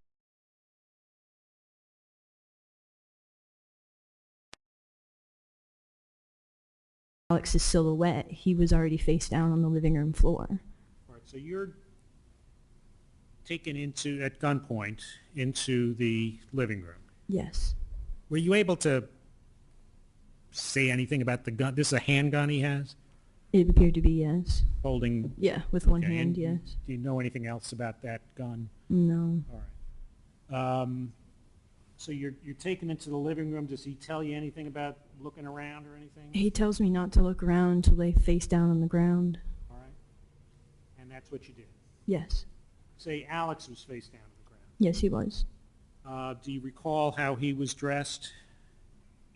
Alex's silhouette. He was already face down on the living room floor.
All right, so you're taken into, at gunpoint, into the living room.
Yes.
Were you able to say anything about the gun? This is a handgun he has?
It appeared to be, yes.
Holding?
Yeah, with one
Okay,
hand,
and
yes.
Do you know anything else about that gun?
No.
All right. So you're taken into the living room. Does he tell you anything about looking around or anything?
He tells me not to look around to lay face down on the ground.
All right. And that's what you did?
Yes.
Say Alex was face down on the ground.
Yes, he was.
Do you recall how he was dressed?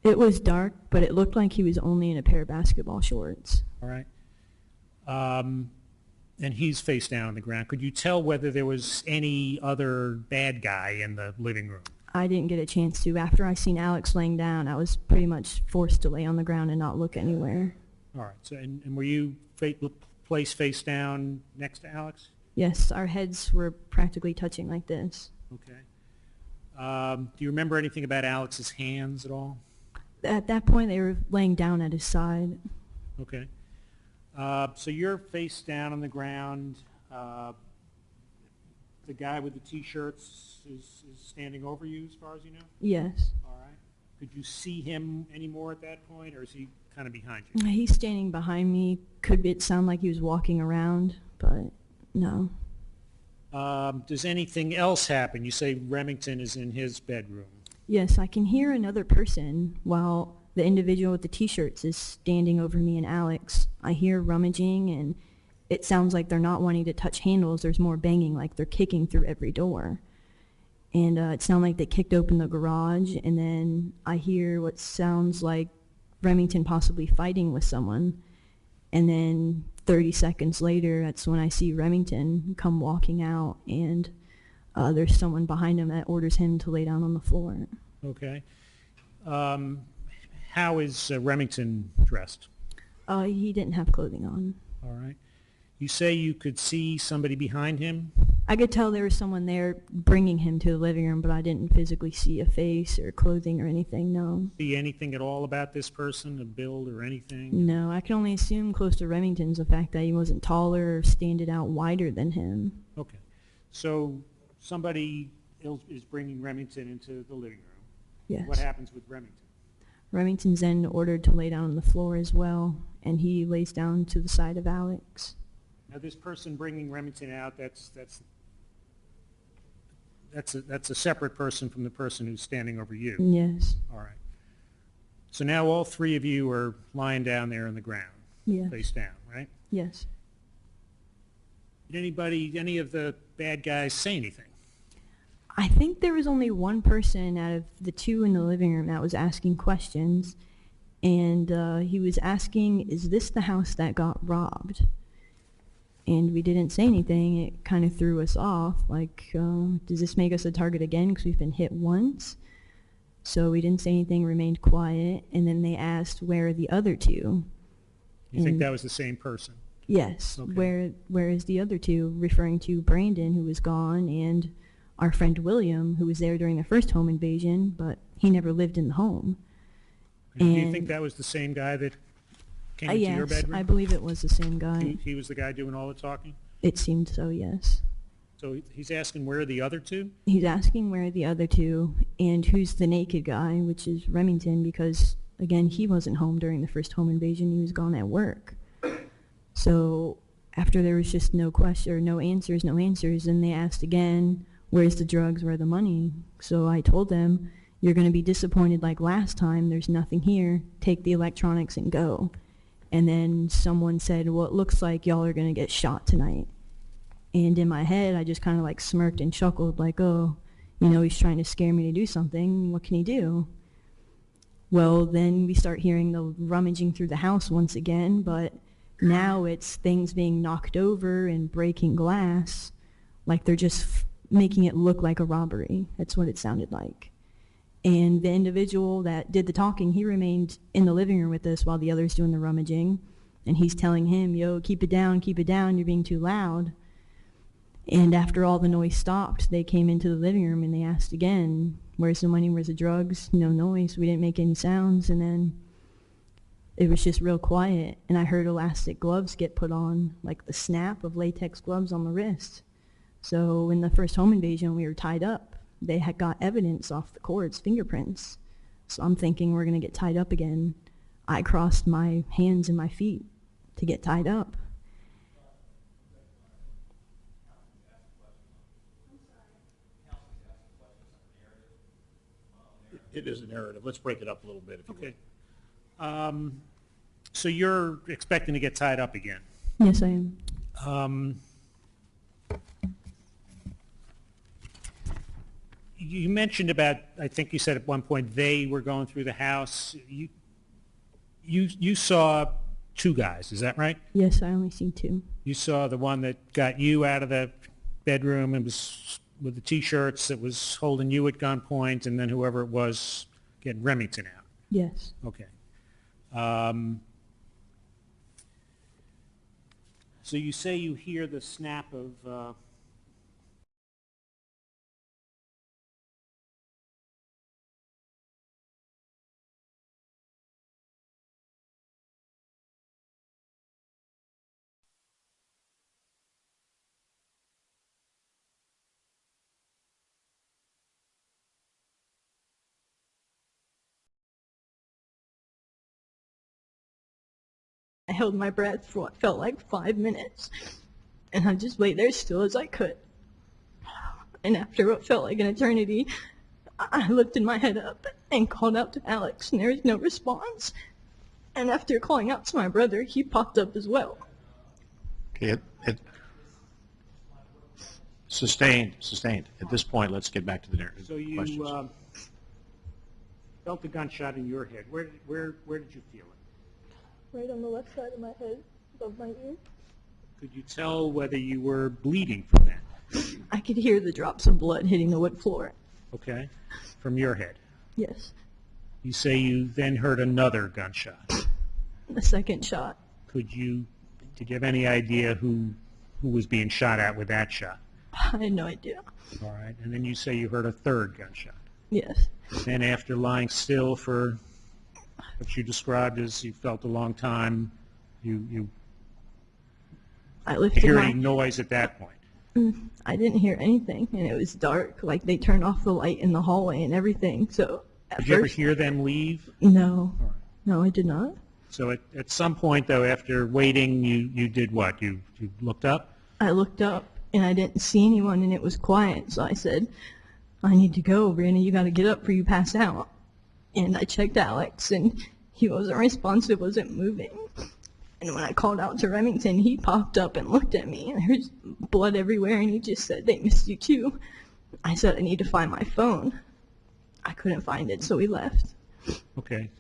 It was dark, but it looked like he was only in a pair of basketball shorts.
All right. And he's face down on the ground. Could you tell whether there was any other bad guy in the living room?
I didn't get a chance to. After I seen Alex laying down, I was pretty much forced to lay on the ground and not look anywhere.
All right. So, and were you placed face down next to Alex?
Yes, our heads were practically touching like this.
Okay. Do you remember anything about Alex's hands at all?
At that point, they were laying down at his side.
Okay. So you're face down on the ground. The guy with the T-shirts is standing over you, as far as you know?
Yes.
All right. Could you see him anymore at that point, or is he kind of behind you?
He's standing behind me. Could it sound like he was walking around, but no.
Does anything else happen? You say Remington is in his bedroom.
Yes, I can hear another person while the individual with the T-shirts is standing over me and Alex. I hear rummaging, and it sounds like they're not wanting to touch handles. There's more banging, like they're kicking through every door. And it sounded like they kicked open the garage, and then I hear what sounds like Remington possibly fighting with someone. And then 30 seconds later, that's when I see Remington come walking out, and there's someone behind him that orders him to lay down on the floor.
Okay. How is Remington dressed?
He didn't have clothing on.
All right. You say you could see somebody behind him?
I could tell there was someone there bringing him to the living room, but I didn't physically see a face or clothing or anything, no.
See anything at all about this person, a build or anything?
No, I can only assume close to Remington's the fact that he wasn't taller or standing out wider than him.
Okay. So somebody is bringing Remington into the living room.
Yes.
What happens with Remington?
Remington's then ordered to lay down on the floor as well, and he lays down to the side of Alex.
Now, this person bringing Remington out, that's a separate person from the person who's standing over you.
Yes.
All right. So now all three of you are lying down there on the ground,
Yes.
face down, right?
Yes.
Did any of the bad guys say anything?
I think there was only one person out of the two in the living room that was asking questions, and he was asking, is this the house that got robbed? And we didn't say anything. It kind of threw us off, like, does this make us a target again because we've been hit once? So we didn't say anything, remained quiet, and then they asked, where are the other two?
You think that was the same person?
Yes.
Okay.
Where is the other two? Referring to Brandon, who was gone, and our friend William, who was there during the first home invasion, but he never lived in the home.
Do you think that was the same guy that came into your bedroom?
Yes, I believe it was the same guy.
He was the guy doing all the talking?
It seemed so, yes.
So he's asking where are the other two?
He's asking where are the other two, and who's the naked guy, which is Remington, because, again, he wasn't home during the first home invasion. He was gone at work. So after there was just no question, or no answers, then they asked again, where's the drugs, where the money? So I told them, you're going to be disappointed like last time. There's nothing here. Take the electronics and go. And then someone said, well, it looks like y'all are going to get shot tonight. And in my head, I just kind of like smirked and chuckled, like, oh, you know, he's trying to scare me to do something. What can he do? Well, then we start hearing the rummaging through the house once again, but now it's things being knocked over and breaking glass, like they're just making it look like a robbery. That's what it sounded like. And the individual that did the talking, he remained in the living room with us while the others doing the rummaging. And he's telling him, yo, keep it down, you're being too loud. And after all the noise stopped, they came into the living room and they asked again, where's the money, where's the drugs? No noise, we didn't make any sounds. And then it was just real quiet. And I heard elastic gloves get put on, like the snap of latex gloves on the wrist. So in the first home invasion, we were tied up. They had got evidence off the cords, fingerprints. So I'm thinking we're going to get tied up again. I crossed my hands and my feet to get tied up.
It is a narrative. Let's break it up a little bit, if you
Okay. So you're expecting to get tied up again?
Yes, I am.
You mentioned about, I think you said at one point, they were going through the house. You saw two guys, is that right?
Yes, I only seen two.
You saw the one that got you out of the bedroom and was with the T-shirts that was holding you at gunpoint, and then whoever it was getting Remington out.
Yes.
Okay. So you say you hear the snap of
I held my breath for what felt like 5 minutes, and I just lay there still as I could. And after what felt like an eternity, I lifted my head up and called out to Alex, and there was no response. And after calling out to my brother, he popped up as well.
Okay, sustained. At this point, let's get back to the narrative.
So you felt a gunshot in your head. Where did you feel it?
Right on the left side of my head, above my ear.
Could you tell whether you were bleeding from that?
I could hear the drops of blood hitting the wood floor.
Okay, from your head.
Yes.
You say you then heard another gunshot.
The second shot.
Did you have any idea who was being shot at with that shot?
I had no idea.
All right, and then you say you heard a third gunshot.
Yes.
Then after lying still for what you described as you felt a long time, you
I lifted
hear
my...
any noise at that point?
I didn't hear anything, and it was dark. Like, they turned off the light in the hallway and everything, so at
Did you ever
first...
hear them leave?
No.
All right.
No, I did not.
So at some point, though, after waiting, you did what? You looked up?
I looked up, and I didn't see anyone, and it was quiet, so I said, I need to go, Briana, you gotta get up before you pass out. And I checked Alex, and he wasn't responsive, wasn't moving. And when I called out to Remington, he popped up and looked at me, and there's blood everywhere, and he just said, they missed you too. I said, I need to find my phone. I couldn't find it, so we left.
Okay.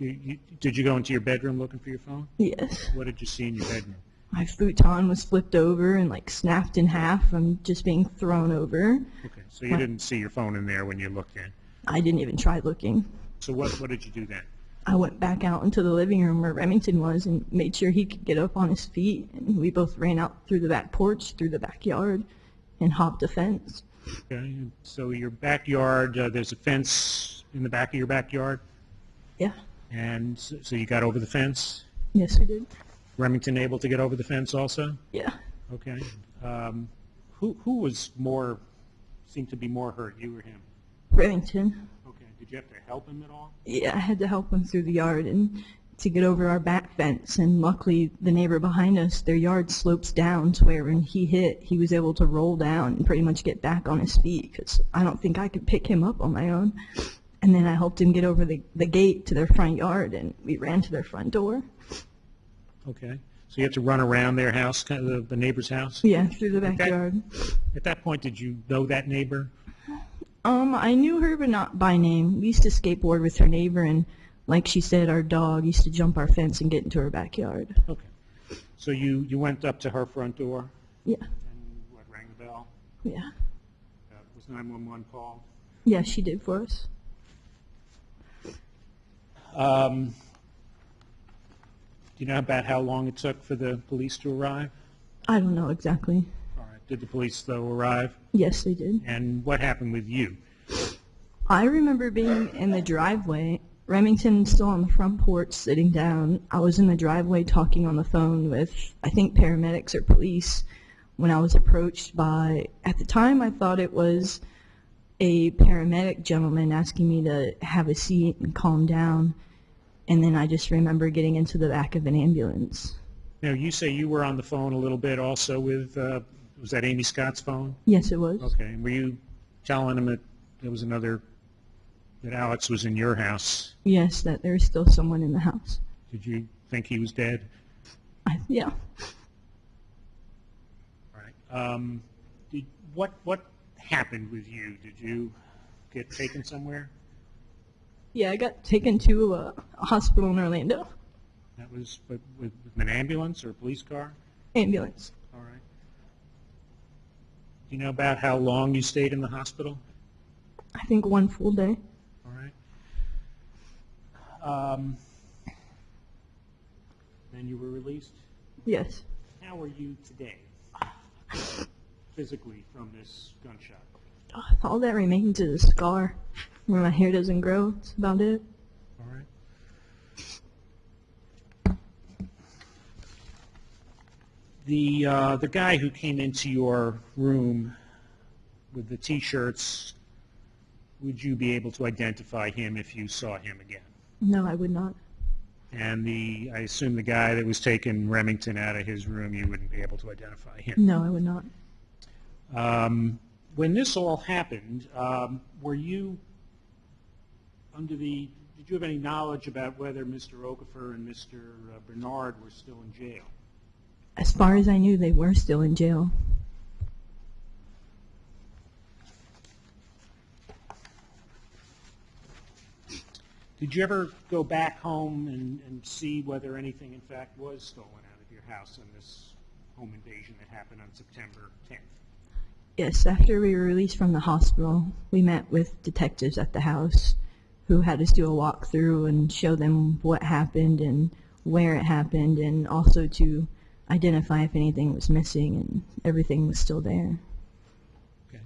Did you go into your bedroom looking for your phone?
Yes.
What did you see in your bedroom?
My futon was flipped over and like snapped in half from just being thrown over.
Okay, so you didn't see your phone in there when you looked in.
I didn't even try looking.
So what did you do then?
I went back out into the living room where Remington was and made sure he could get up on his feet. And we both ran out through the back porch, through the backyard, and hopped a fence.
Okay, so your backyard, there's a fence in the back of your backyard?
Yeah.
And so you got over the fence?
Yes, we did.
Remington able to get over the fence also?
Yeah.
Okay. Who seemed to be more hurt, you or him?
Remington.
Okay. Did you have to help him at all?
Yeah, I had to help him through the yard and to get over our back fence. And luckily, the neighbor behind us, their yard slopes down to where when he hit, he was able to roll down and pretty much get back on his feet because I don't think I could pick him up on my own. And then I helped him get over the gate to their front yard, and we ran to their front door.
Okay. So you had to run around their house, kind of the neighbor's house?
Yeah, through the backyard.
At that point, did you know that neighbor?
I knew her, but not by name. We used to skateboard with her neighbor, and like she said, our dog used to jump our fence and get into her backyard.
Okay. So you went up to her front door?
Yeah.
And what, rang the bell?
Yeah.
Was 911 called?
Yeah, she did for us.
you know about how long it took for the police to arrive?
I don't know exactly.
All right. Did the police, though, arrive?
Yes, they did.
And what happened with you?
I remember being in the driveway. Remington's still on the front porch sitting down. I was in the driveway talking on the phone with, I think, paramedics or police when I was approached by, at the time I thought it was a paramedic gentleman asking me to have a seat and calm down. And then I just remember getting into the back of an ambulance.
Now, you say you were on the phone a little bit also with, was that Amy Scott's phone?
Yes, it was.
Okay. Were you telling him that there was another, that Alex was in your house?
Yes, that there's still someone in the house.
Did you think he was dead?
Yeah.
All right. What happened with you? Did you get taken somewhere?
Yeah, I got taken to a hospital in Orlando.
That was with an ambulance or a police car?
Ambulance.
All right. Do you know about how long you stayed in the hospital?
I think 1 full day.
All right. Then you were released?
Yes.
How are you today, physically, from this gunshot?
All that remains is a scar where my hair doesn't grow. That's about it.
All right. The guy who came into your room with the T-shirts, would you be able to identify him if you saw him again?
No, I would not.
And I assume the guy that was taking Remington out of his room, you wouldn't be able to identify him?
No, I would not.
When this all happened, were you did you have any knowledge about whether Mr. Okafor and Mr. Bernard were still in jail?
As far as I knew, they were still in jail.
Did you ever go back home and see whether anything, in fact, was stolen out of your house in this home invasion that happened on September 10th?
Yes, after we were released from the hospital, we met with detectives at the house who had us do a walkthrough and show them what happened and where it happened, and also to identify if anything was missing, and everything was still there.
Okay.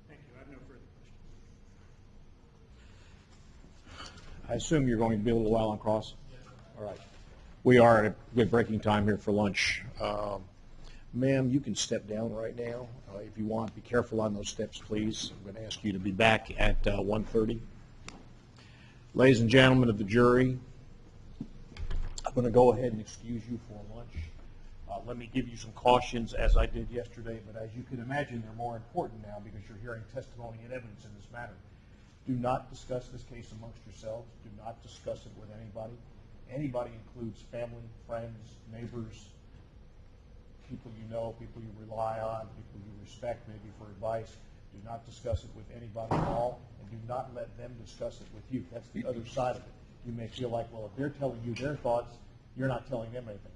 Thank you. I have no further questions.
I assume you're going to be a little while on cross? All right. We are at a good breaking time here for lunch. Ma'am, you can step down right now if you want. Be careful on those steps, please. I'm going to ask you to be back at 1:30. Ladies and gentlemen of the jury, I'm going to go ahead and excuse you for lunch. Let me give you some cautions as I did yesterday, but as you can imagine, they're more important now because you're hearing testimony and evidence in this matter. Do not discuss this case amongst yourselves. Do not discuss it with anybody. Anybody includes family, friends, neighbors, people you know, people you rely on, people you respect maybe for advice. Do not discuss it with anybody at all, and do not let them discuss it with you. That's the other side of it. You may feel like, well, if they're telling you their thoughts, you're not telling them anything.